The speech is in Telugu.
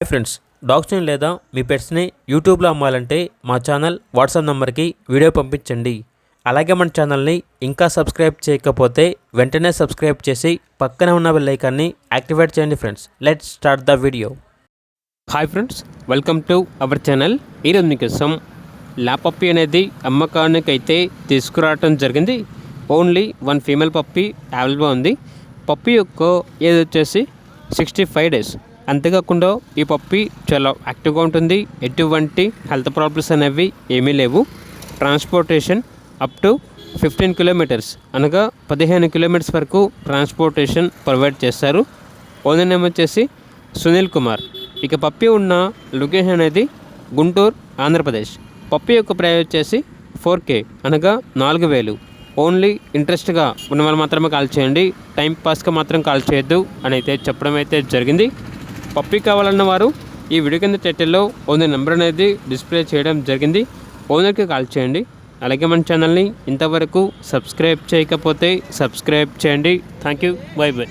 హాయ్ ఫ్రెండ్స్, డాగ్స్ని లేదా మీ పెట్స్ని యూట్యూబ్లో అమ్మాలంటే మా ఛానల్ వాట్సాప్ నెంబర్కి వీడియో పంపించండి. అలాగే మన ఛానల్ని ఇంకా సబ్స్క్రైబ్ చేయకపోతే వెంటనే సబ్స్క్రైబ్ చేసి పక్కనే ఉన్న బెల్ ఐకాన్ని యాక్టివేట్ చేయండి. Friends, let's start the video. Hi friends, welcome to our channel. ఈరోజు మీకోసం ల్యాబ్ పప్పీ అనేది అమ్మకానికి అయితే తీసుకురావడం జరిగింది. ఓన్లీ 1 ఫీమేల్ పప్పీ అవైలబుల్గా ఉంది. పప్పీ యొక్క ఏజ్ వచ్చేసి 65 డేస్. అంతేకాకుండా ఈ పప్పీ చాలా యాక్టివ్గా ఉంటుంది. ఎటువంటి హెల్త్ ప్రాబ్లమ్స్ అనేవి ఏమీ లేవు. ట్రాన్స్పోర్టేషన్ అప్ టు 15 కిలోమీటర్స్ అనగా 15 కిలోమీటర్స్ వరకు ట్రాన్స్పోర్టేషన్ ప్రొవైడ్ చేస్తారు. ఓనర్ నేమ్ వచ్చేసి సునీల్ కుమార్. ఇక పప్పీ ఉన్న లొకేషన్ అనేది గుంటూరు, ఆంధ్రప్రదేశ్. పప్పీ యొక్క ప్రైస్ వచ్చేసి 4K అనగా 4,000. ఓన్లీ ఇంట్రెస్ట్గా ఉన్న వాళ్ళు మాత్రమే కాల్ చేయండి. టైం పాస్గా మాత్రం కాల్ చేయొద్దు అని అయితే చెప్పడం అయితే జరిగింది. పప్పీ కావాలన్న వారు ఈ వీడియో కింద టైటిల్లో ఓనర్ నెంబర్ అనేది డిస్ప్లే చేయడం జరిగింది. ఓనర్కి కాల్ చేయండి. అలాగే మన ఛానల్ని ఇంతవరకు సబ్స్క్రైబ్ చేయకపోతే సబ్స్క్రైబ్ చేయండి. Thank you. By by.